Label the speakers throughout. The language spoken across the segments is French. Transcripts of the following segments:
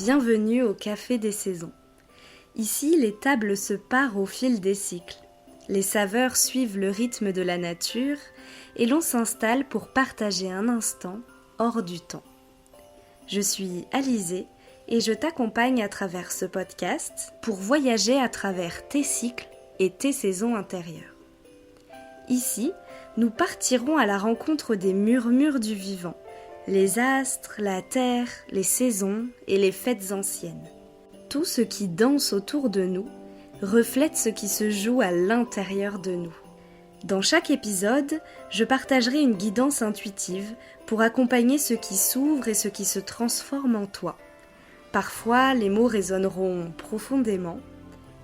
Speaker 1: Bienvenue au Café des Saisons. Ici, les tables se parent au fil des cycles. Les saveurs suivent le rythme de la nature et l'on s'installe pour partager un instant hors du temps. Je suis Alizée et je t'accompagne à travers ce podcast pour voyager à travers tes cycles et tes saisons intérieures. Ici, nous partirons à la rencontre des murmures du vivant, les astres, la terre, les saisons et les fêtes anciennes. Tout ce qui danse autour de nous reflète ce qui se joue à l'intérieur de nous. Dans chaque épisode, je partagerai une guidance intuitive pour accompagner ce qui s'ouvre et ce qui se transforme en toi. Parfois, les mots résonneront profondément,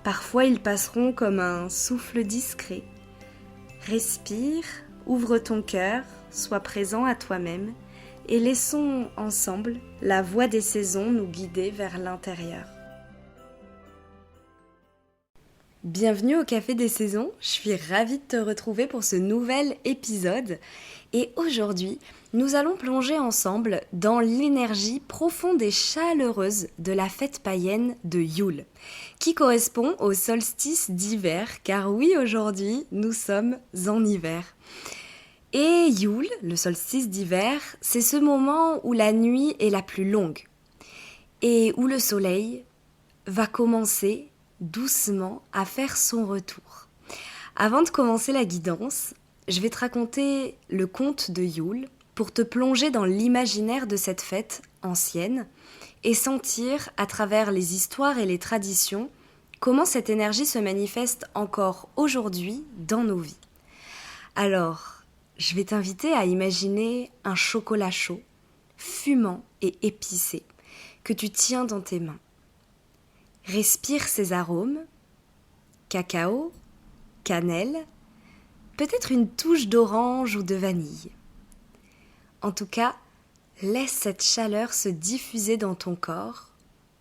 Speaker 1: parfois ils passeront comme un souffle discret. Respire, ouvre ton cœur, sois présent à toi-même et laissons ensemble la voix des saisons nous guider vers l'intérieur. Bienvenue au Café des Saisons, je suis ravie de te retrouver pour ce nouvel épisode et aujourd'hui nous allons plonger ensemble dans l'énergie profonde et chaleureuse de la fête païenne de Yule, qui correspond au solstice d'hiver, car oui, aujourd'hui nous sommes en hiver. Et Yule, le solstice d'hiver, c'est ce moment où la nuit est la plus longue et où le soleil va commencer doucement à faire son retour. Avant de commencer la guidance, je vais te raconter le conte de Yule pour te plonger dans l'imaginaire de cette fête ancienne et sentir à travers les histoires et les traditions comment cette énergie se manifeste encore aujourd'hui dans nos vies. Alors, je vais t'inviter à imaginer un chocolat chaud, fumant et épicé, que tu tiens dans tes mains. Respire ses arômes, cacao, cannelle, peut-être une touche d'orange ou de vanille. En tout cas, laisse cette chaleur se diffuser dans ton corps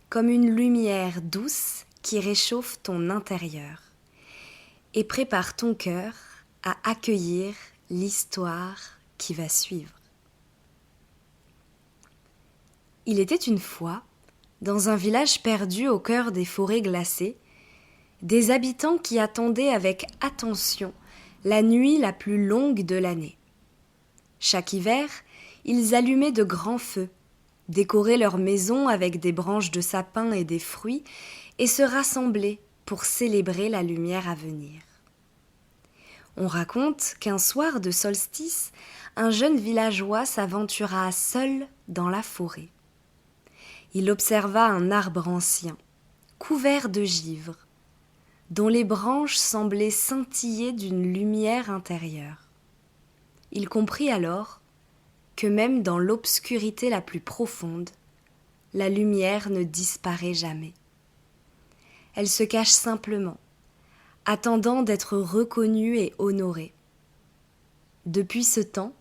Speaker 1: comme une lumière douce qui réchauffe ton intérieur et prépare ton cœur à accueillir l'histoire qui va suivre. Il était une fois, dans un village perdu au cœur des forêts glacées, des habitants qui attendaient avec attention la nuit la plus longue de l'année. Chaque hiver, ils allumaient de grands feux, décoraient leur maison avec des branches de sapin et des fruits et se rassemblaient pour célébrer la lumière à venir. On raconte qu'un soir de solstice, un jeune villageois s'aventura seul dans la forêt. Il observa un arbre ancien, couvert de givre, dont les branches semblaient scintiller d'une lumière intérieure. Il comprit alors que même dans l'obscurité la plus profonde, la lumière ne disparaît jamais. Elle se cache simplement, attendant d'être reconnue et honorée. Depuis ce temps,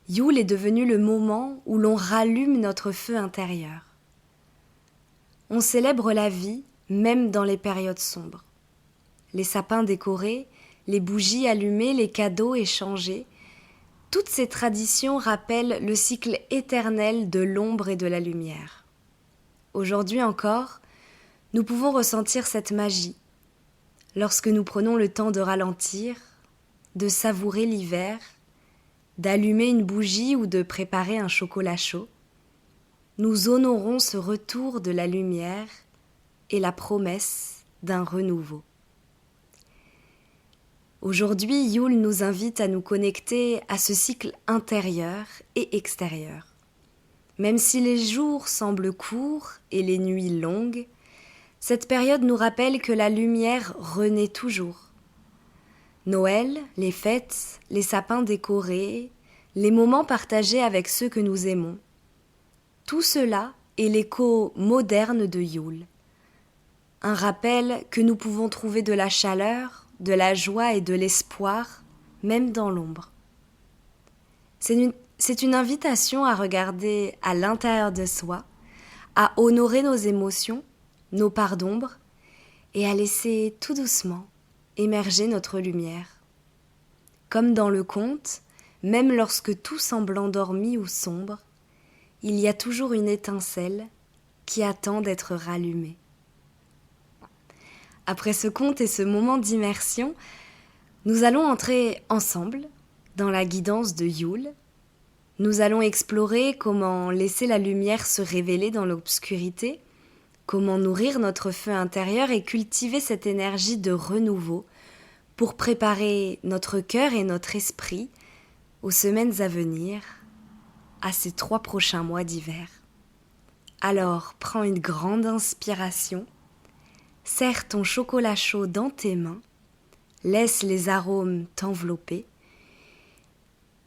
Speaker 1: Yule est devenu le moment où l'on rallume notre feu intérieur. On célèbre la vie même dans les périodes sombres. Les sapins décorés, les bougies allumées, les cadeaux échangés, toutes ces traditions rappellent le cycle éternel de l'ombre et de la lumière. Aujourd'hui encore, nous pouvons ressentir cette magie lorsque nous prenons le temps de ralentir, de savourer l'hiver, d'allumer une bougie ou de préparer un chocolat chaud. Nous honorons ce retour de la lumière et la promesse d'un renouveau. Aujourd'hui, Yule nous invite à nous connecter à ce cycle intérieur et extérieur. Même si les jours semblent courts et les nuits longues, cette période nous rappelle que la lumière renaît toujours. Noël, les fêtes, les sapins décorés, les moments partagés avec ceux que nous aimons, tout cela est l'écho moderne de Yule. Un rappel que nous pouvons trouver de la chaleur, de la joie et de l'espoir, même dans l'ombre. C'est une invitation à regarder à l'intérieur de soi, à honorer nos émotions, nos parts d'ombre, et à laisser tout doucement émerger notre lumière. Comme dans le conte, même lorsque tout semble endormi ou sombre, il y a toujours une étincelle qui attend d'être rallumé. Après ce conte et ce moment d'immersion, nous allons entrer ensemble dans la guidance de Yule. Nous allons explorer comment laisser la lumière se révéler dans l'obscurité, comment nourrir notre feu intérieur et cultiver cette énergie de renouveau pour préparer notre cœur et notre esprit aux semaines à venir, à ces 3 prochains mois d'hiver. Alors, prends une grande inspiration, serre ton chocolat chaud dans tes mains, laisse les arômes t'envelopper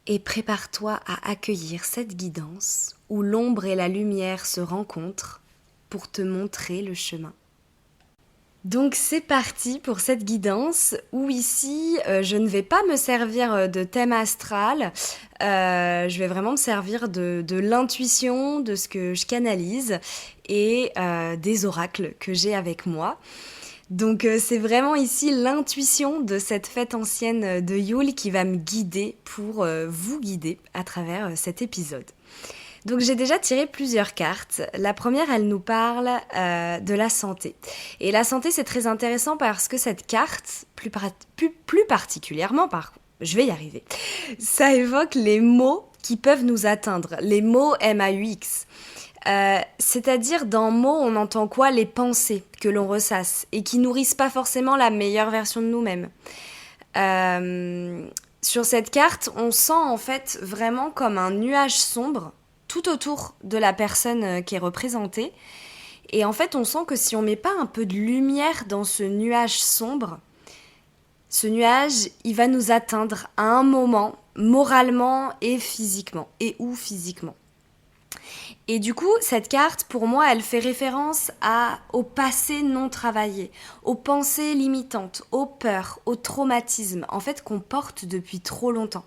Speaker 1: et prépare-toi à accueillir cette guidance où l'ombre et la lumière se rencontrent pour te montrer le chemin. Donc c'est parti pour cette guidance où ici je ne vais pas me servir de thème astral, je vais vraiment me servir de l'intuition, de ce que je canalise et des oracles que j'ai avec moi. Donc c'est vraiment ici l'intuition de cette fête ancienne de Yule qui va me guider pour vous guider à travers cet épisode. Donc j'ai déjà tiré plusieurs cartes. La première, elle nous parle de la santé. Et la santé, c'est très intéressant parce que cette carte, plus particulièrement, je vais y arriver, ça évoque les maux qui peuvent nous atteindre, les maux MAUX. C'est-à-dire dans mots, on entend quoi? Les pensées que l'on ressasse et qui nourrissent pas forcément la meilleure version de nous-mêmes. Sur cette carte, on sent en fait vraiment comme un nuage sombre tout autour de la personne qui est représentée. Et en fait, on sent que si on met pas un peu de lumière dans ce nuage sombre, ce nuage, il va nous atteindre à un moment, moralement et physiquement, ou physiquement. Et du coup, cette carte, pour moi, elle fait référence au passé non travaillé, aux pensées limitantes, aux peurs, aux traumatismes, en fait, qu'on porte depuis trop longtemps.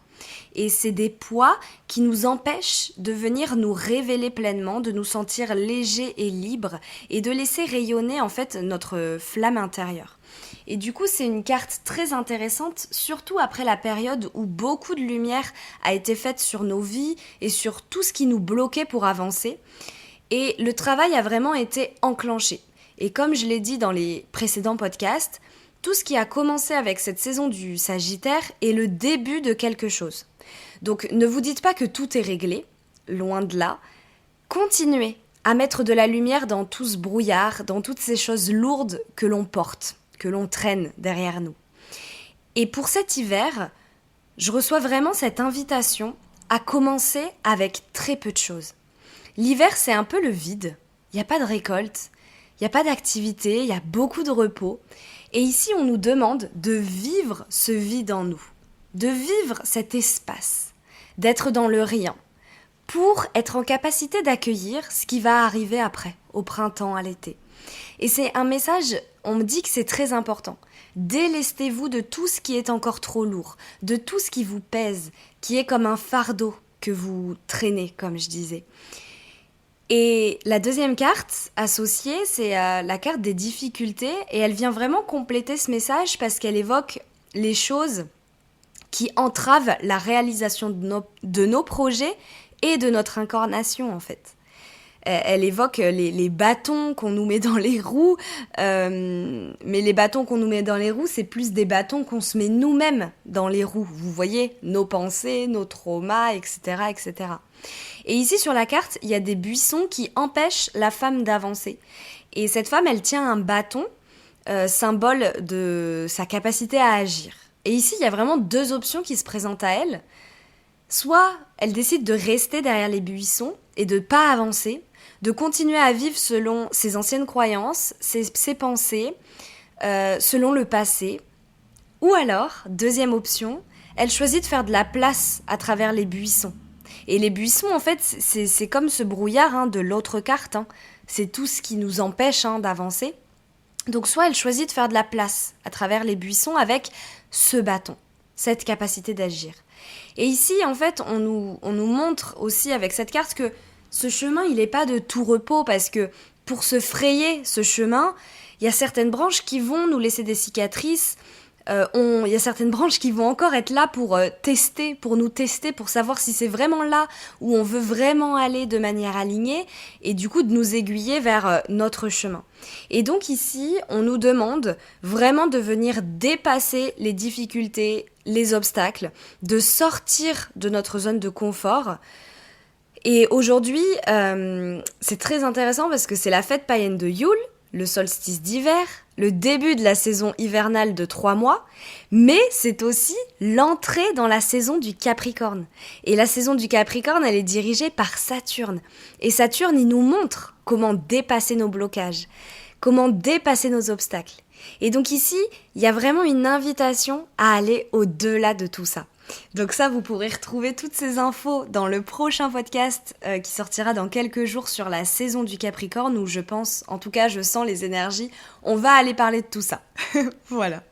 Speaker 1: Et c'est des poids qui nous empêchent de venir nous révéler pleinement, de nous sentir légers et libres et de laisser rayonner en fait notre flamme intérieure. Et du coup, c'est une carte très intéressante, surtout après la période où beaucoup de lumière a été faite sur nos vies et sur tout ce qui nous bloquait pour avancer. Et le travail a vraiment été enclenché. Et comme je l'ai dit dans les précédents podcasts, tout ce qui a commencé avec cette saison du Sagittaire est le début de quelque chose. Donc ne vous dites pas que tout est réglé, loin de là. Continuez à mettre de la lumière dans tout ce brouillard, dans toutes ces choses lourdes que l'on porte, que l'on traîne derrière nous. Et pour cet hiver, je reçois vraiment cette invitation à commencer avec très peu de choses. L'hiver, c'est un peu le vide. Il n'y a pas de récolte, il n'y a pas d'activité, il y a beaucoup de repos. Et ici, on nous demande de vivre ce vide en nous, de vivre cet espace, d'être dans le rien, pour être en capacité d'accueillir ce qui va arriver après, au printemps, à l'été. Et c'est un message, on me dit que c'est très important. Délestez-vous de tout ce qui est encore trop lourd, de tout ce qui vous pèse, qui est comme un fardeau que vous traînez, comme je disais. Et la deuxième carte associée, c'est la carte des difficultés et elle vient vraiment compléter ce message parce qu'elle évoque les choses qui entravent la réalisation de nos projets et de notre incarnation en fait. Elle évoque les bâtons qu'on nous met dans les roues, mais les bâtons qu'on nous met dans les roues, c'est plus des bâtons qu'on se met nous-mêmes dans les roues. Vous voyez, nos pensées, nos traumas, etc., etc. Et ici, sur la carte, il y a des buissons qui empêchent la femme d'avancer. Et cette femme, elle tient un bâton, symbole de sa capacité à agir. Et ici, il y a vraiment 2 options qui se présentent à elle. Soit elle décide de rester derrière les buissons et de ne pas avancer, de continuer à vivre selon ses anciennes croyances, ses pensées, selon le passé. Ou alors, deuxième option, elle choisit de faire de la place à travers les buissons. Et les buissons, en fait, c'est comme ce brouillard de l'autre carte. C'est tout ce qui nous empêche d'avancer. Donc soit elle choisit de faire de la place à travers les buissons avec ce bâton, cette capacité d'agir. Et ici, en fait, on nous montre aussi avec cette carte que ce chemin, il n'est pas de tout repos parce que pour se frayer ce chemin, il y a certaines branches qui vont nous laisser des cicatrices, Il y a certaines branches qui vont encore être là pour tester, pour nous tester, pour savoir si c'est vraiment là où on veut vraiment aller de manière alignée et du coup de nous aiguiller vers notre chemin. Et donc ici, on nous demande vraiment de venir dépasser les difficultés, les obstacles, de sortir de notre zone de confort. Et aujourd'hui, c'est très intéressant parce que c'est la fête païenne de Yule, le solstice d'hiver, le début de la saison hivernale de 3 mois, mais c'est aussi l'entrée dans la saison du Capricorne. Et la saison du Capricorne, elle est dirigée par Saturne. Et Saturne, il nous montre comment dépasser nos blocages, comment dépasser nos obstacles. Et donc ici, il y a vraiment une invitation à aller au-delà de tout ça. Donc ça, vous pourrez retrouver toutes ces infos dans le prochain podcast qui sortira dans quelques jours sur la saison du Capricorne où je pense, en tout cas je sens les énergies, on va aller parler de tout ça. Voilà.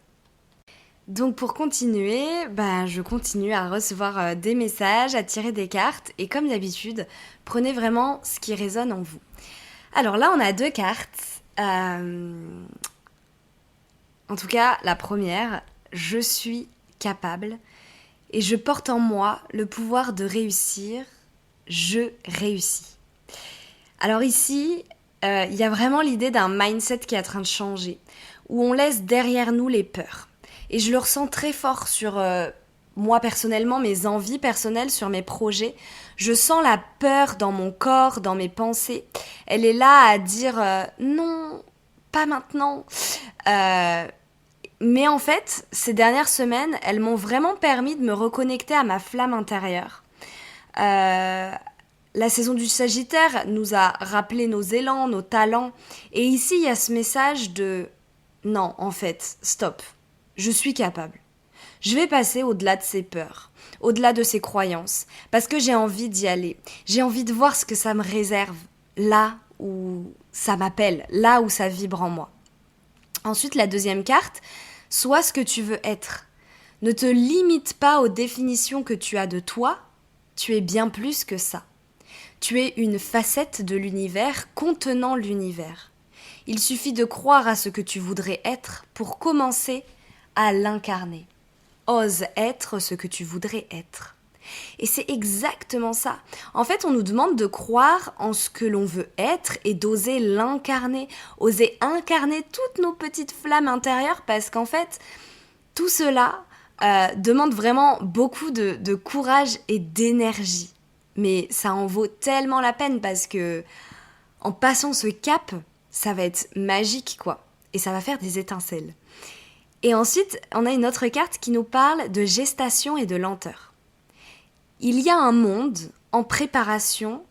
Speaker 1: Donc pour continuer, je continue à recevoir des messages, à tirer des cartes et comme d'habitude, prenez vraiment ce qui résonne en vous. Alors là, on a 2 cartes. En tout cas, la première, je suis capable. Et je porte en moi le pouvoir de réussir, je réussis. Alors ici, il y a vraiment l'idée d'un mindset qui est en train de changer, où on laisse derrière nous les peurs. Et je le ressens très fort sur moi personnellement, mes envies personnelles, sur mes projets. Je sens la peur dans mon corps, dans mes pensées. Elle est là à dire non, pas maintenant. Mais en fait, ces dernières semaines, elles m'ont vraiment permis de me reconnecter à ma flamme intérieure. La saison du Sagittaire nous a rappelé nos élans, nos talents. Et ici, il y a ce message de « Non, en fait, stop. Je suis capable. Je vais passer au-delà de ces peurs, au-delà de ces croyances, parce que j'ai envie d'y aller. J'ai envie de voir ce que ça me réserve, là où ça m'appelle, là où ça vibre en moi. » Ensuite, la deuxième carte, sois ce que tu veux être. Ne te limite pas aux définitions que tu as de toi, tu es bien plus que ça. Tu es une facette de l'univers contenant l'univers. Il suffit de croire à ce que tu voudrais être pour commencer à l'incarner. Ose être ce que tu voudrais être. Et c'est exactement ça. En fait, on nous demande de croire en ce que l'on veut être et d'oser l'incarner, oser incarner toutes nos petites flammes intérieures parce qu'en fait, tout cela demande vraiment beaucoup de courage et d'énergie. Mais ça en vaut tellement la peine parce que en passant ce cap, ça va être magique quoi. Et ça va faire des étincelles. Et ensuite, on a une autre carte qui nous parle de gestation et de lenteur. Il y a un monde en préparation,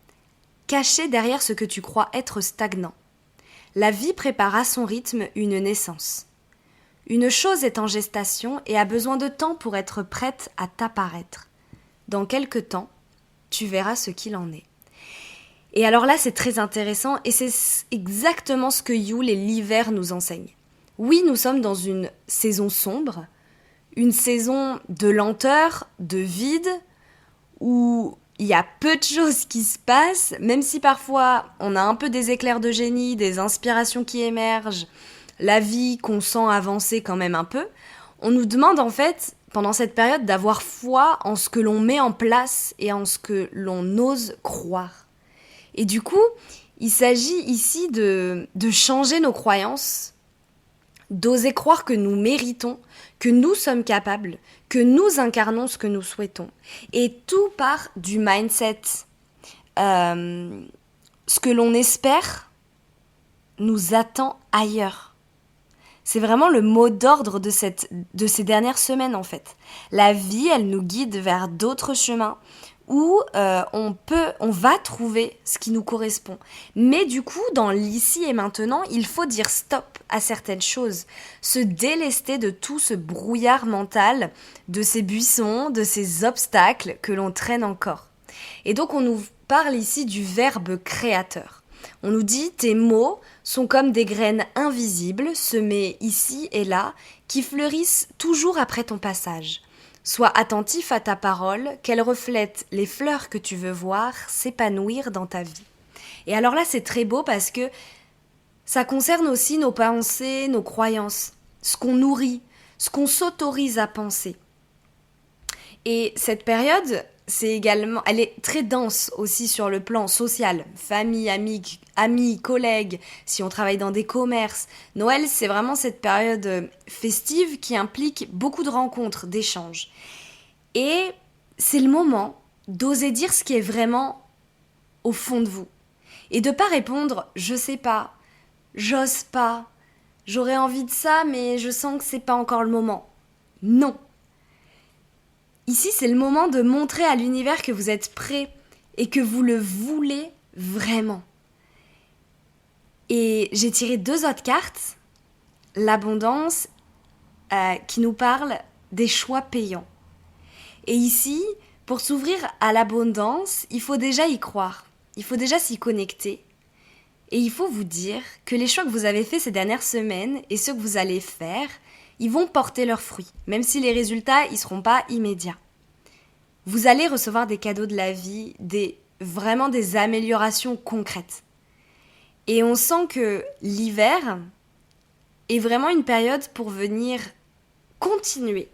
Speaker 1: caché derrière ce que tu crois être stagnant. La vie prépare à son rythme une naissance. Une chose est en gestation et a besoin de temps pour être prête à t'apparaître. Dans quelque temps, tu verras ce qu'il en est. Et alors là, c'est très intéressant et c'est exactement ce que Yule et l'hiver nous enseignent. Oui, nous sommes dans une saison sombre, une saison de lenteur, de vide, où il y a peu de choses qui se passent, même si parfois on a un peu des éclairs de génie, des inspirations qui émergent, la vie qu'on sent avancer quand même un peu, on nous demande en fait, pendant cette période, d'avoir foi en ce que l'on met en place et en ce que l'on ose croire. Et du coup, il s'agit ici de changer nos croyances, d'oser croire que nous méritons, que nous sommes capables, que nous incarnons ce que nous souhaitons. Et tout part du mindset. Ce que l'on espère nous attend ailleurs. C'est vraiment le mot d'ordre de ces dernières semaines en fait. La vie, elle nous guide vers d'autres chemins où on va trouver ce qui nous correspond. Mais du coup, dans l'ici et maintenant, il faut dire stop à certaines choses, se délester de tout ce brouillard mental, de ces buissons, de ces obstacles que l'on traîne encore. Et donc on nous parle ici du verbe créateur. On nous dit tes mots sont comme des graines invisibles semées ici et là qui fleurissent toujours après ton passage. Sois attentif à ta parole, qu'elle reflète les fleurs que tu veux voir s'épanouir dans ta vie. Et alors là, c'est très beau parce que ça concerne aussi nos pensées, nos croyances, ce qu'on nourrit, ce qu'on s'autorise à penser. Et cette période, elle est très dense aussi sur le plan social. Famille, amis, collègues, si on travaille dans des commerces. Noël, c'est vraiment cette période festive qui implique beaucoup de rencontres, d'échanges. Et c'est le moment d'oser dire ce qui est vraiment au fond de vous. Et de pas répondre « je sais pas »,« j'ose pas »,« j'aurais envie de ça mais je sens que c'est pas encore le moment ». Non. Ici, c'est le moment de montrer à l'univers que vous êtes prêt et que vous le voulez vraiment. Et j'ai tiré 2 autres cartes, l'abondance qui nous parle des choix payants. Et ici, pour s'ouvrir à l'abondance, il faut déjà y croire, il faut déjà s'y connecter. Et il faut vous dire que les choix que vous avez faits ces dernières semaines et ceux que vous allez faire, ils vont porter leurs fruits, même si les résultats ne seront pas immédiats. Vous allez recevoir des cadeaux de la vie, vraiment des améliorations concrètes. Et on sent que l'hiver est vraiment une période pour venir continuer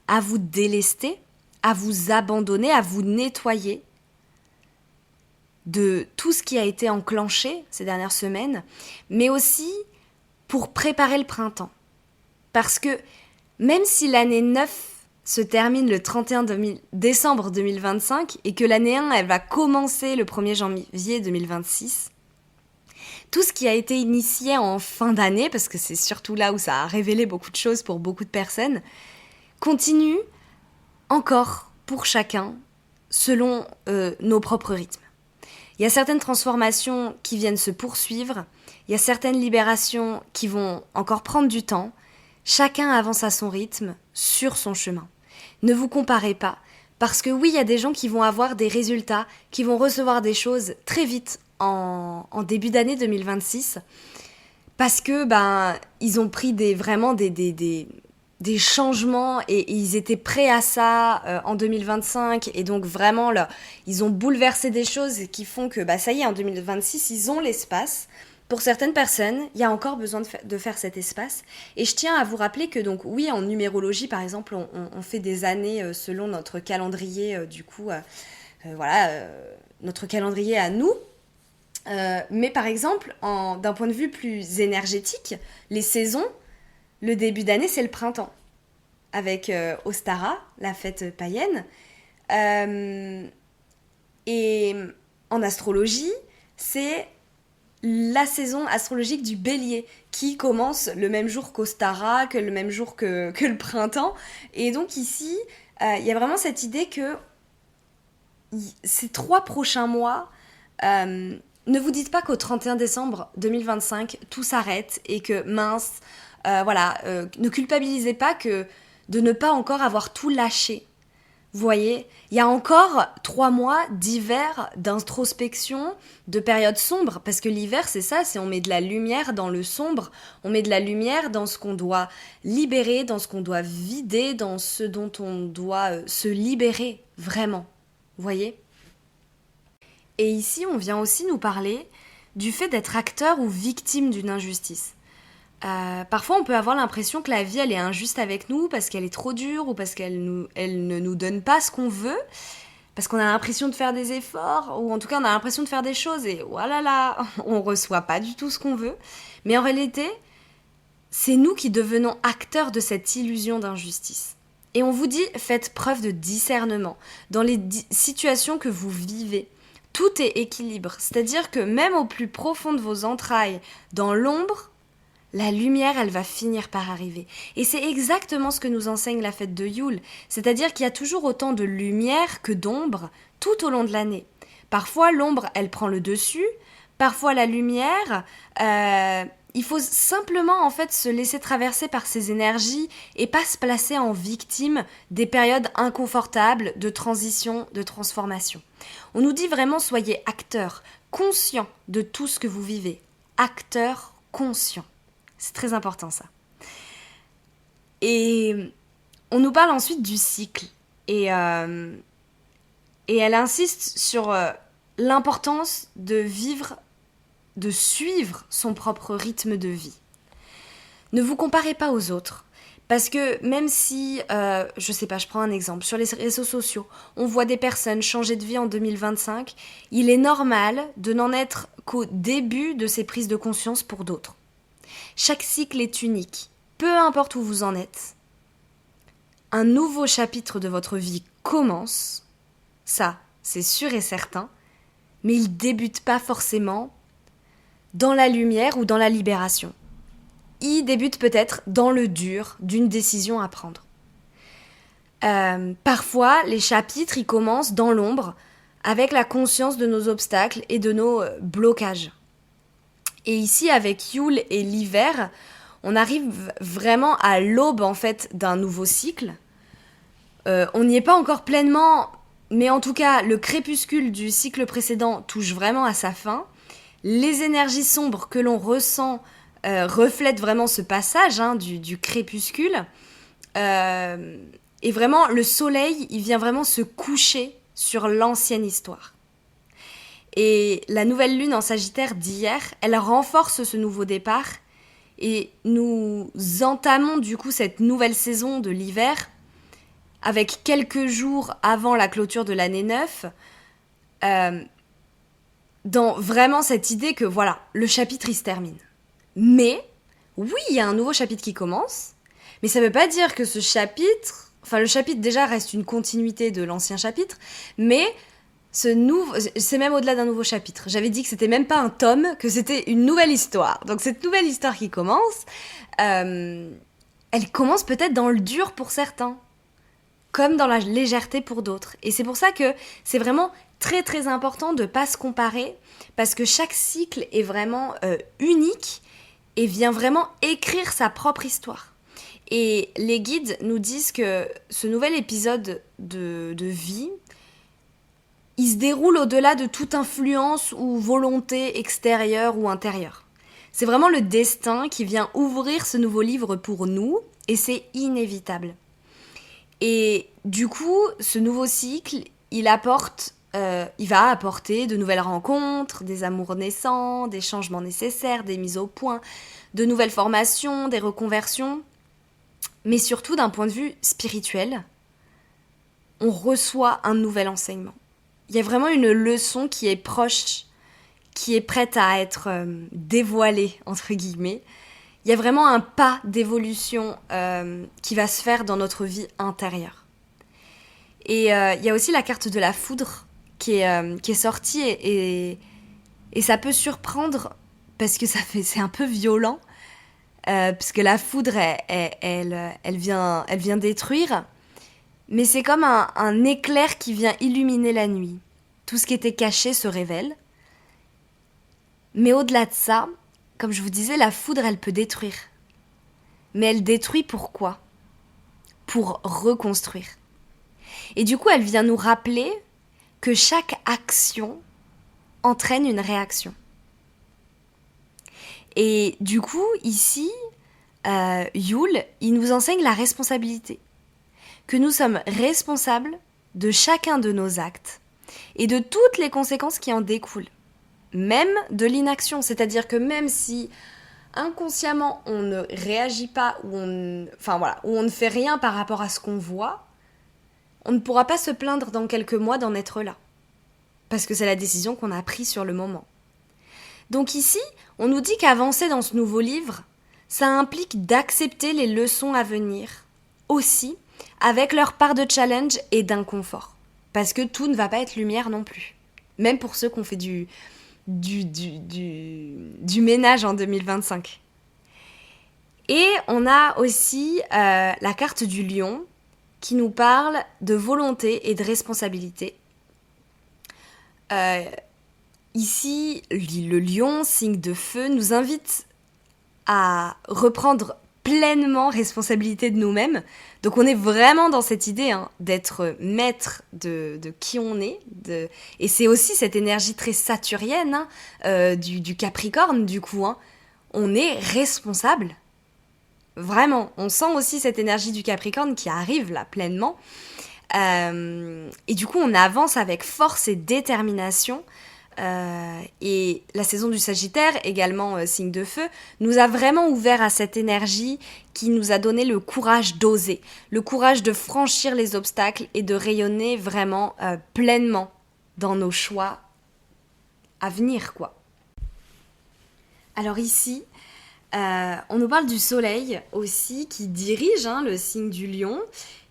Speaker 1: à vous délester, à vous abandonner, à vous nettoyer de tout ce qui a été enclenché ces dernières semaines, mais aussi pour préparer le printemps. Parce que même si l'année 9 se termine le 31 décembre 2025 et que l'année 1, elle va commencer le 1er janvier 2026, tout ce qui a été initié en fin d'année, parce que c'est surtout là où ça a révélé beaucoup de choses pour beaucoup de personnes, continue encore pour chacun selon nos propres rythmes. Il y a certaines transformations qui viennent se poursuivre, il y a certaines libérations qui vont encore prendre du temps. Chacun avance à son rythme, sur son chemin. Ne vous comparez pas, parce que oui, il y a des gens qui vont avoir des résultats, qui vont recevoir des choses très vite en début d'année 2026, parce que ils ont pris vraiment des changements et ils étaient prêts à ça en 2025 et donc vraiment là, ils ont bouleversé des choses qui font que ça y est, en 2026 ils ont l'espace. Pour certaines personnes, il y a encore besoin de faire cet espace. Et je tiens à vous rappeler que donc oui, en numérologie par exemple, on fait des années selon notre calendrier notre calendrier à nous. Mais par exemple, d'un point de vue plus énergétique, les saisons, le début d'année, c'est le printemps, avec Ostara, la fête païenne. Et en astrologie, c'est la saison astrologique du Bélier, qui commence le même jour qu'Ostara, que le même jour que le printemps. Et donc ici, il y a vraiment cette idée que ces 3 prochains mois... ne vous dites pas qu'au 31 décembre 2025, tout s'arrête et que mince... ne culpabilisez pas de ne pas encore avoir tout lâché. Vous voyez, il y a encore 3 mois d'hiver, d'introspection, de période sombre, parce que l'hiver, c'est ça, c'est on met de la lumière dans le sombre, on met de la lumière dans ce qu'on doit libérer, dans ce qu'on doit vider, dans ce dont on doit se libérer, vraiment. Vous voyez ? Et ici, on vient aussi nous parler du fait d'être acteur ou victime d'une injustice. Parfois, on peut avoir l'impression que la vie, elle est injuste avec nous parce qu'elle est trop dure ou parce qu'elle ne nous donne pas ce qu'on veut, parce qu'on a l'impression de faire des efforts, ou en tout cas, on a l'impression de faire des choses et voilà là, on reçoit pas du tout ce qu'on veut. Mais en réalité, c'est nous qui devenons acteurs de cette illusion d'injustice. Et on vous dit, faites preuve de discernement dans les situations que vous vivez. Tout est équilibre, c'est-à-dire que même au plus profond de vos entrailles, dans l'ombre, la lumière, elle va finir par arriver. Et c'est exactement ce que nous enseigne la fête de Yule. C'est-à-dire qu'il y a toujours autant de lumière que d'ombre tout au long de l'année. Parfois, l'ombre, elle prend le dessus. Parfois, la lumière, il faut simplement en fait se laisser traverser par ces énergies et pas se placer en victime des périodes inconfortables de transition, de transformation. On nous dit vraiment, soyez acteurs, conscients de tout ce que vous vivez. Acteurs conscients. C'est très important ça. Et on nous parle ensuite du cycle. Et elle insiste sur l'importance de suivre son propre rythme de vie. Ne vous comparez pas aux autres, Parce que même si, je sais pas, je prends un exemple, sur les réseaux sociaux, on voit des personnes changer de vie en 2025, il est normal de n'en être qu'au début de ces prises de conscience pour d'autres. Chaque cycle est unique, peu importe où vous en êtes. Un nouveau chapitre de votre vie commence, ça, c'est sûr et certain, mais il débute pas forcément dans la lumière ou dans la libération. Il débute peut-être dans le dur d'une décision à prendre. Parfois, les chapitres, ils commencent dans l'ombre, avec la conscience de nos obstacles et de nos blocages. Et ici, avec Yule et l'hiver, on arrive vraiment à l'aube, en fait, d'un nouveau cycle. On n'y est pas encore pleinement, mais en tout cas, le crépuscule du cycle précédent touche vraiment à sa fin. Les énergies sombres que l'on ressent reflètent vraiment ce passage du crépuscule. Et vraiment, le soleil, il vient vraiment se coucher sur l'ancienne histoire. Et la nouvelle lune en Sagittaire d'hier, elle renforce ce nouveau départ. Et nous entamons du coup cette nouvelle saison de l'hiver avec quelques jours avant la clôture de l'année 9, dans vraiment cette idée que voilà, le chapitre il se termine. Mais, oui, il y a un nouveau chapitre qui commence, mais ça ne veut pas dire que ce chapitre, enfin le chapitre déjà reste une continuité de l'ancien chapitre, mais c'est même au-delà d'un nouveau chapitre. J'avais dit que c'était même pas un tome, que c'était une nouvelle histoire. Donc cette nouvelle histoire qui commence, elle commence peut-être dans le dur pour certains, comme dans la légèreté pour d'autres. Et c'est pour ça que c'est vraiment très très important de ne pas se comparer, parce que chaque cycle est vraiment unique et vient vraiment écrire sa propre histoire. Et les guides nous disent que ce nouvel épisode de vie, il se déroule au-delà de toute influence ou volonté extérieure ou intérieure. C'est vraiment le destin qui vient ouvrir ce nouveau livre pour nous, et c'est inévitable. Et du coup, ce nouveau cycle, il va apporter de nouvelles rencontres, des amours naissants, des changements nécessaires, des mises au point, de nouvelles formations, des reconversions. Mais surtout, d'un point de vue spirituel, on reçoit un nouvel enseignement. Il y a vraiment une leçon qui est proche, qui est prête à être dévoilée, entre guillemets. Il y a vraiment un pas d'évolution qui va se faire dans notre vie intérieure. Et il y a aussi la carte de la foudre qui est sortie et ça peut surprendre parce que c'est un peu violent, parce que la foudre, elle vient détruire, mais c'est comme un éclair qui vient illuminer la nuit. Tout ce qui était caché se révèle. Mais au-delà de ça, comme je vous disais, la foudre, elle peut détruire. Mais elle détruit pourquoi ? Pour reconstruire. Et du coup, elle vient nous rappeler que chaque action entraîne une réaction. Et du coup, ici, Yule, il nous enseigne la responsabilité. Que nous sommes responsables de chacun de nos actes et de toutes les conséquences qui en découlent. Même de l'inaction, c'est-à-dire que même si inconsciemment on ne réagit pas ou on ne fait rien par rapport à ce qu'on voit, on ne pourra pas se plaindre dans quelques mois d'en être là, parce que c'est la décision qu'on a prise sur le moment. Donc ici, on nous dit qu'avancer dans ce nouveau livre, ça implique d'accepter les leçons à venir, aussi avec leur part de challenge et d'inconfort, parce que tout ne va pas être lumière non plus, même pour ceux qui ont fait du ménage en 2025. Et on a aussi la carte du lion qui nous parle de volonté et de responsabilité. Ici, le lion, signe de feu, nous invite à reprendre pleinement responsabilité de nous-mêmes. Donc on est vraiment dans cette idée d'être maître de qui on est. Et c'est aussi cette énergie très saturnienne du Capricorne, du coup. On est responsable. Vraiment, on sent aussi cette énergie du Capricorne qui arrive là pleinement. Et du coup, on avance avec force et détermination et la saison du Sagittaire, également signe de feu, nous a vraiment ouvert à cette énergie qui nous a donné le courage d'oser, le courage de franchir les obstacles et de rayonner vraiment pleinement dans nos choix à venir, quoi. Alors ici, on nous parle du soleil aussi qui dirige le signe du lion.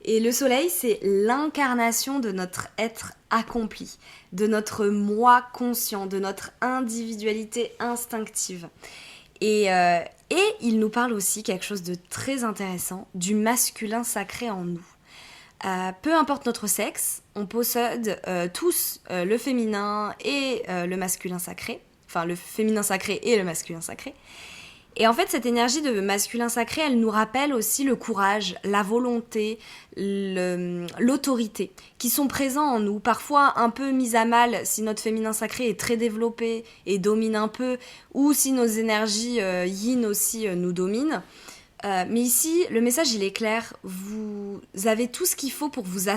Speaker 1: Et le soleil, c'est l'incarnation de notre être accompli, de notre moi conscient, de notre individualité instinctive. Et il nous parle aussi quelque chose de très intéressant, du masculin sacré en nous. Peu importe notre sexe, on possède tous le féminin et le masculin sacré. Enfin, le féminin sacré et le masculin sacré. Et en fait, cette énergie de masculin sacré, elle nous rappelle aussi le courage, la volonté, l'autorité, qui sont présents en nous, parfois un peu mis à mal si notre féminin sacré est très développé et domine un peu, ou si nos énergies yin aussi nous dominent. Mais ici, le message, il est clair. Vous avez tout ce qu'il faut pour vous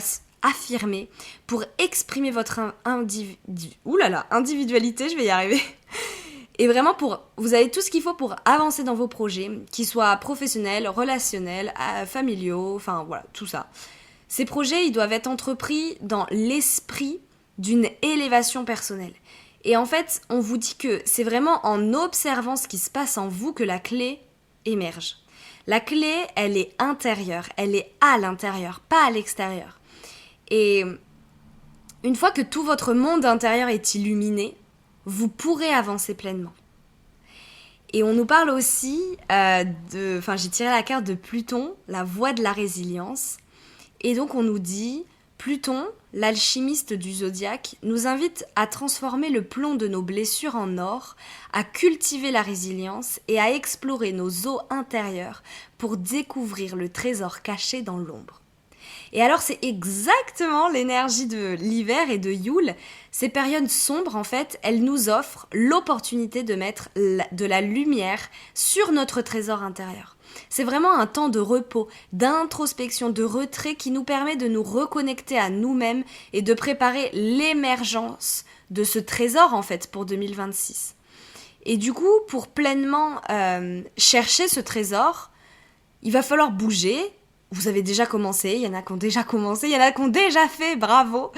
Speaker 1: affirmer, pour exprimer votre individualité, je vais y arriver. Et vraiment, vous avez tout ce qu'il faut pour avancer dans vos projets, qu'ils soient professionnels, relationnels, familiaux, enfin voilà, tout ça. Ces projets, ils doivent être entrepris dans l'esprit d'une élévation personnelle. Et en fait, on vous dit que c'est vraiment en observant ce qui se passe en vous que la clé émerge. La clé, elle est intérieure, elle est à l'intérieur, pas à l'extérieur. Et une fois que tout votre monde intérieur est illuminé, vous pourrez avancer pleinement. Et on nous parle aussi j'ai tiré la carte de Pluton, la voie de la résilience. Et donc on nous dit, Pluton, l'alchimiste du zodiaque, nous invite à transformer le plomb de nos blessures en or, à cultiver la résilience et à explorer nos eaux intérieures pour découvrir le trésor caché dans l'ombre. Et alors c'est exactement l'énergie de l'hiver et de Yule. Ces périodes sombres, en fait, elles nous offrent l'opportunité de mettre de la lumière sur notre trésor intérieur. C'est vraiment un temps de repos, d'introspection, de retrait qui nous permet de nous reconnecter à nous-mêmes et de préparer l'émergence de ce trésor, en fait, pour 2026. Et du coup, pour pleinement chercher ce trésor, il va falloir bouger. Vous avez déjà commencé, il y en a qui ont déjà commencé, il y en a qui ont déjà fait, bravo.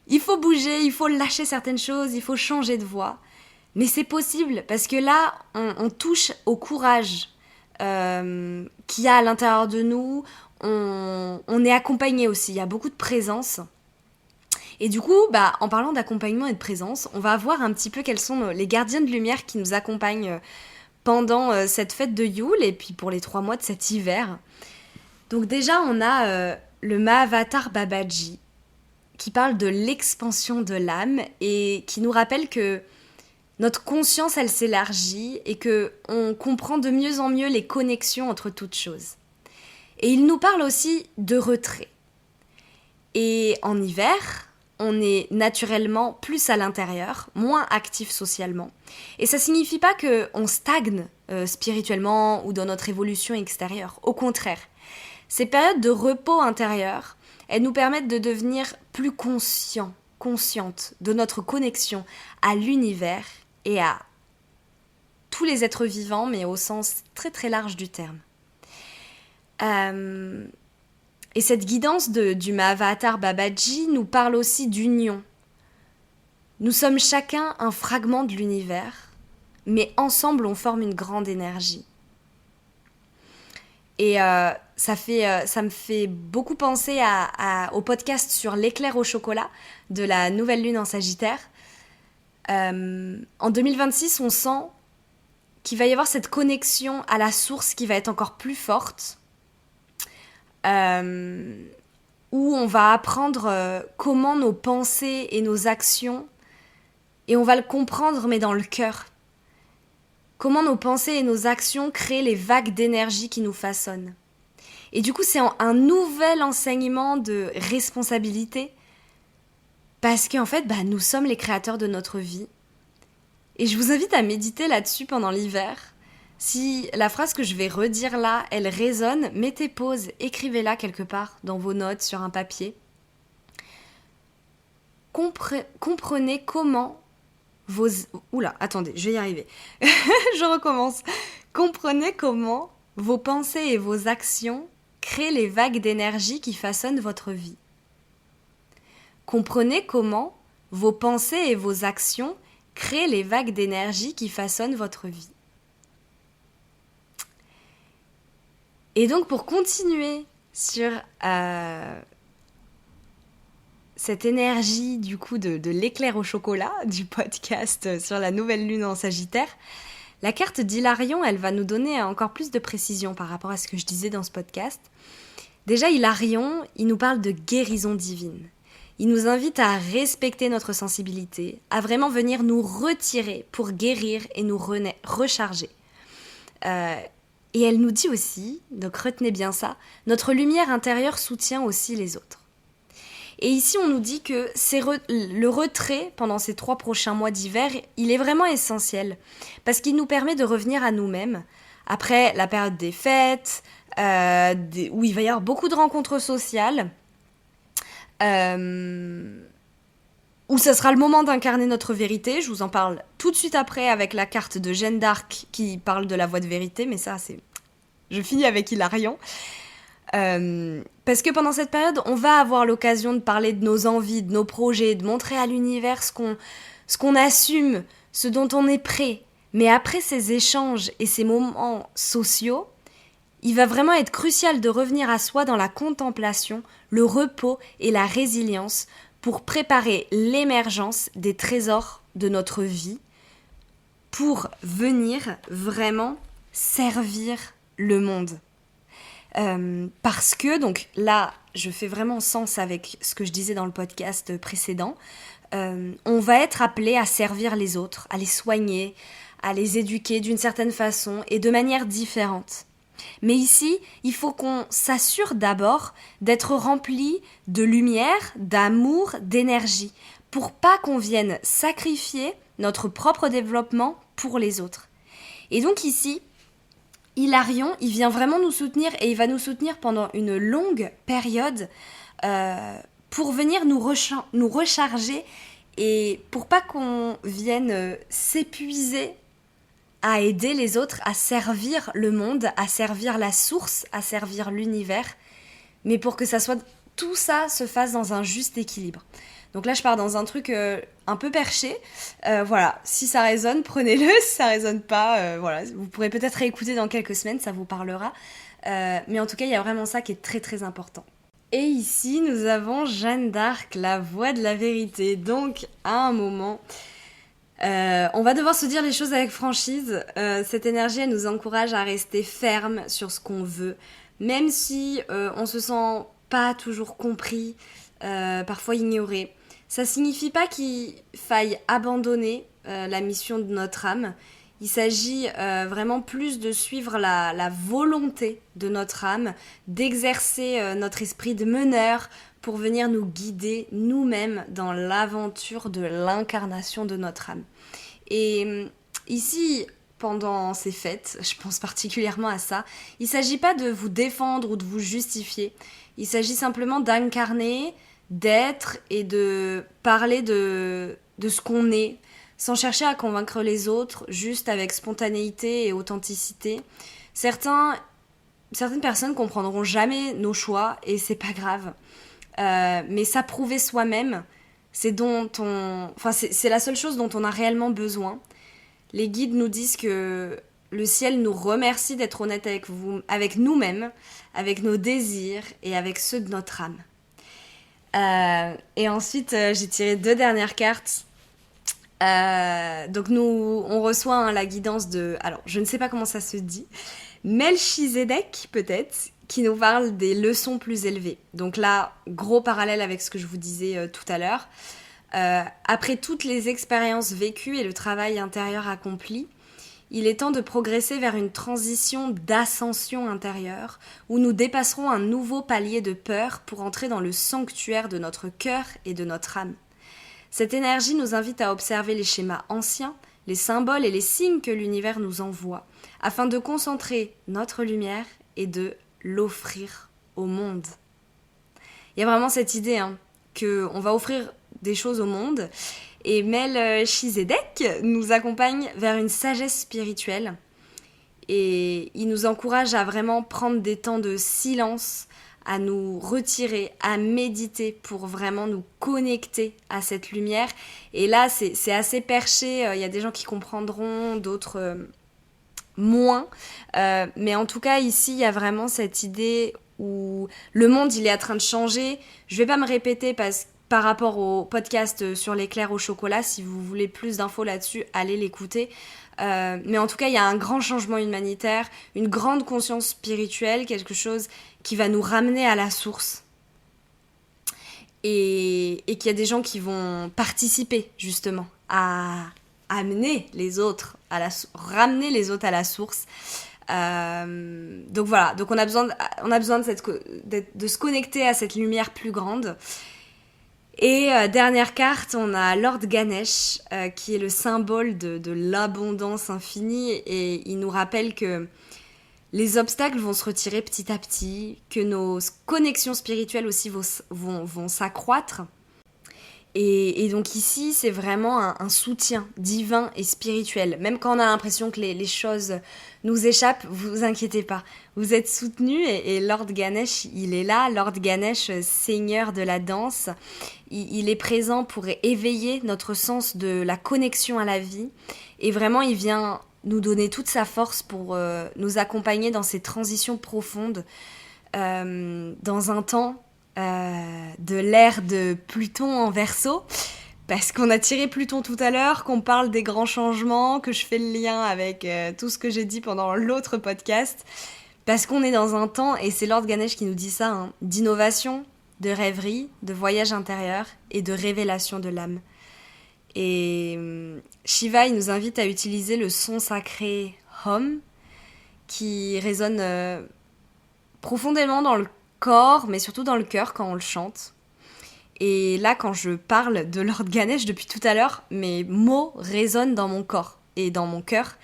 Speaker 1: Il faut bouger, il faut lâcher certaines choses, il faut changer de voie. Mais c'est possible, parce que là, on touche au courage qu'il y a à l'intérieur de nous. On est accompagné aussi, il y a beaucoup de présence. Et du coup, en parlant d'accompagnement et de présence, on va voir un petit peu quels sont les gardiens de lumière qui nous accompagnent pendant cette fête de Yule et puis pour les 3 mois de cet hiver. Donc déjà, on a le Mahavatar Babaji qui parle de l'expansion de l'âme et qui nous rappelle que notre conscience, elle s'élargit et qu'on comprend de mieux en mieux les connexions entre toutes choses. Et il nous parle aussi de retrait. Et en hiver, on est naturellement plus à l'intérieur, moins actif socialement. Et ça signifie pas qu'on stagne spirituellement ou dans notre évolution extérieure. Au contraire. Ces périodes de repos intérieur, elles nous permettent de devenir plus conscientes de notre connexion à l'univers et à tous les êtres vivants, mais au sens très très large du terme. Et cette guidance du Mahavatar Babaji nous parle aussi d'union. Nous sommes chacun un fragment de l'univers, mais ensemble on forme une grande énergie. Et ça me fait beaucoup penser au podcast sur l'éclair au chocolat de la nouvelle lune en Sagittaire. En 2026, on sent qu'il va y avoir cette connexion à la source qui va être encore plus forte, où on va apprendre comment nos pensées et nos actions, et on va le comprendre mais dans le cœur, comment nos pensées et nos actions créent les vagues d'énergie qui nous façonnent. Et du coup, c'est un nouvel enseignement de responsabilité parce qu'en fait, nous sommes les créateurs de notre vie. Et je vous invite à méditer là-dessus pendant l'hiver. Si la phrase que je vais redire là, elle résonne, mettez pause, écrivez-la quelque part dans vos notes sur un papier. Comprenez comment vos... Oula, attendez, je vais y arriver. Je recommence. Comprenez comment vos pensées et vos actions créent les vagues d'énergie qui façonnent votre vie. Comprenez comment vos pensées et vos actions créent les vagues d'énergie qui façonnent votre vie. Et donc pour continuer sur cette énergie du coup de l'éclair au chocolat du podcast sur la nouvelle lune en Sagittaire, la carte d'Hilarion, elle va nous donner encore plus de précision par rapport à ce que je disais dans ce podcast. Déjà, Hilarion, il nous parle de guérison divine. Il nous invite à respecter notre sensibilité, à vraiment venir nous retirer pour guérir et nous recharger. Et elle nous dit aussi, donc retenez bien ça, notre lumière intérieure soutient aussi les autres. Et ici, on nous dit que le retrait pendant ces 3 prochains mois d'hiver, il est vraiment essentiel parce qu'il nous permet de revenir à nous-mêmes après la période des fêtes, où il va y avoir beaucoup de rencontres sociales, où ça sera le moment d'incarner notre vérité. Je vous en parle tout de suite après avec la carte de Jeanne d'Arc qui parle de la voie de vérité, mais ça, je finis avec Hilarion. Parce que pendant cette période, on va avoir l'occasion de parler de nos envies, de nos projets, de montrer à l'univers ce qu'on assume, ce dont on est prêt. Mais après ces échanges et ces moments sociaux, il va vraiment être crucial de revenir à soi dans la contemplation, le repos et la résilience pour préparer l'émergence des trésors de notre vie, pour venir vraiment servir le monde. Parce que, donc là, je fais vraiment sens avec ce que je disais dans le podcast précédent, on va être appelé à servir les autres, à les soigner, à les éduquer d'une certaine façon et de manière différente. Mais ici, il faut qu'on s'assure d'abord d'être rempli de lumière, d'amour, d'énergie, pour pas qu'on vienne sacrifier notre propre développement pour les autres. Et donc ici, Hilarion, il vient vraiment nous soutenir et il va nous soutenir pendant une longue période pour venir nous recharger et pour pas qu'on vienne s'épuiser à aider les autres, à servir le monde, à servir la source, à servir l'univers, mais pour que tout ça se fasse dans un juste équilibre. Donc là, je pars dans un truc un peu perché. Voilà, si ça résonne, prenez-le. Si ça résonne pas, voilà, vous pourrez peut-être réécouter dans quelques semaines, ça vous parlera. Mais en tout cas, il y a vraiment ça qui est très très important. Et ici, nous avons Jeanne d'Arc, la voix de la vérité. Donc, à un moment, on va devoir se dire les choses avec franchise. Cette énergie, elle nous encourage à rester ferme sur ce qu'on veut, même si on se sent pas toujours compris, parfois ignoré. Ça signifie pas qu'il faille abandonner la mission de notre âme. Il s'agit vraiment plus de suivre la volonté de notre âme, d'exercer notre esprit de meneur pour venir nous guider nous-mêmes dans l'aventure de l'incarnation de notre âme. Et ici, pendant ces fêtes, je pense particulièrement à ça, il ne s'agit pas de vous défendre ou de vous justifier. Il s'agit simplement d'incarner, d'être et de parler de ce qu'on est, sans chercher à convaincre les autres, juste avec spontanéité et authenticité. Certaines personnes comprendront jamais nos choix et c'est pas grave. Mais s'approuver soi-même, c'est la seule chose dont on a réellement besoin. Les guides nous disent que le ciel nous remercie d'être honnête avec nous-mêmes, avec nos désirs et avec ceux de notre âme. Et ensuite, j'ai tiré 2 dernières cartes. Donc on reçoit la guidance de, alors je ne sais pas comment ça se dit, Melchizedek peut-être, qui nous parle des leçons plus élevées. Donc là, gros parallèle avec ce que je vous disais tout à l'heure. Après toutes les expériences vécues et le travail intérieur accompli, il est temps de progresser vers une transition d'ascension intérieure où nous dépasserons un nouveau palier de peur pour entrer dans le sanctuaire de notre cœur et de notre âme. Cette énergie nous invite à observer les schémas anciens, les symboles et les signes que l'univers nous envoie, afin de concentrer notre lumière et de l'offrir au monde. Il y a vraiment cette idée qu'on va offrir des choses au monde, Et Mel Chizedek nous accompagne vers une sagesse spirituelle. Et il nous encourage à vraiment prendre des temps de silence, à nous retirer, à méditer pour vraiment nous connecter à cette lumière. Et là, c'est assez perché. Il y a des gens qui comprendront, d'autres moins. Mais en tout cas, ici, il y a vraiment cette idée où le monde, il est en train de changer. Je vais pas me répéter par rapport au podcast sur l'éclair au chocolat. Si vous voulez plus d'infos là-dessus, allez l'écouter. Mais en tout cas, il y a un grand changement humanitaire, une grande conscience spirituelle, quelque chose qui va nous ramener à la source. Et qu'il y a des gens qui vont participer justement à amener les autres ramener les autres à la source. Donc voilà, donc on a besoin de se connecter à cette lumière plus grande. Et dernière carte, on a Lord Ganesh, qui est le symbole de l'abondance infinie, et il nous rappelle que les obstacles vont se retirer petit à petit, que nos connexions spirituelles aussi vont s'accroître. Et donc ici, c'est vraiment un soutien divin et spirituel. Même quand on a l'impression que les choses nous échappent, vous inquiétez pas. Vous êtes soutenus et Lord Ganesh, il est là. Lord Ganesh, seigneur de la danse, il est présent pour éveiller notre sens de la connexion à la vie. Et vraiment, il vient nous donner toute sa force pour nous accompagner dans ces transitions profondes, dans un temps de l'ère de Pluton en Verseau, parce qu'on a tiré Pluton tout à l'heure, qu'on parle des grands changements, que je fais le lien avec tout ce que j'ai dit pendant l'autre podcast, parce qu'on est dans un temps, et c'est Lord Ganesh qui nous dit ça, hein, d'innovation, de rêverie, de voyage intérieur et de révélation de l'âme. Et Shiva, il nous invite à utiliser le son sacré Hum, qui résonne profondément dans le corps, mais surtout dans le cœur quand on le chante. Et là, quand je parle de Lord Ganesh depuis tout à l'heure, mes mots résonnent dans mon corps et dans mon cœur,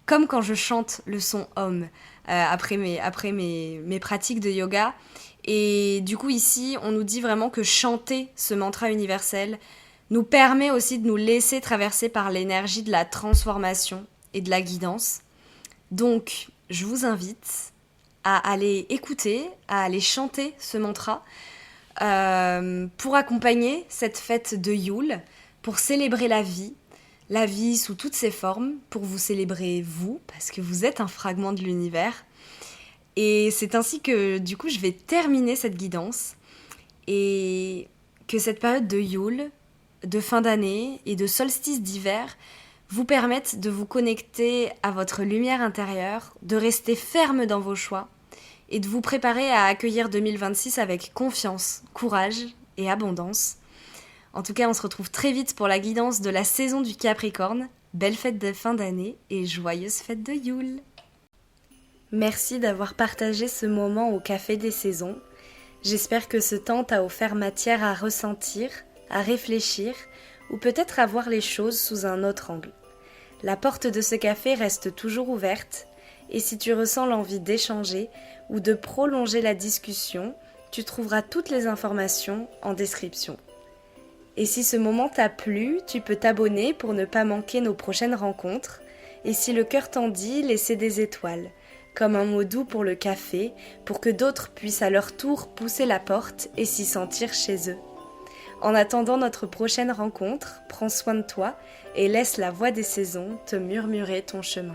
Speaker 1: comme quand je chante le son Om après mes pratiques de yoga. Et du coup, ici, on nous dit vraiment que chanter ce mantra universel nous permet aussi de nous laisser traverser par l'énergie de la transformation et de la guidance. Donc, je vous invite à aller écouter, à aller chanter ce mantra pour accompagner cette fête de Yule, pour célébrer la vie sous toutes ses formes, pour vous célébrer vous, parce que vous êtes un fragment de l'univers. Et c'est ainsi que du coup je vais terminer cette guidance et que cette période de Yule, de fin d'année et de solstice d'hiver vous permettent de vous connecter à votre lumière intérieure, de rester ferme dans vos choix et de vous préparer à accueillir 2026 avec confiance, courage et abondance. En tout cas, on se retrouve très vite pour la guidance de la saison du Capricorne. Belle fête de fin d'année et joyeuse fête de Yule. Merci d'avoir partagé ce moment au Café des Saisons. J'espère que ce temps t'a offert matière à ressentir, à réfléchir ou peut-être à voir les choses sous un autre angle. La porte de ce café reste toujours ouverte et si tu ressens l'envie d'échanger ou de prolonger la discussion, tu trouveras toutes les informations en description. Et si ce moment t'a plu, tu peux t'abonner pour ne pas manquer nos prochaines rencontres. Et si le cœur t'en dit, laissez des étoiles, comme un mot doux pour le café, pour que d'autres puissent à leur tour pousser la porte et s'y sentir chez eux. En attendant notre prochaine rencontre, prends soin de toi et laisse la voix des saisons te murmurer ton chemin.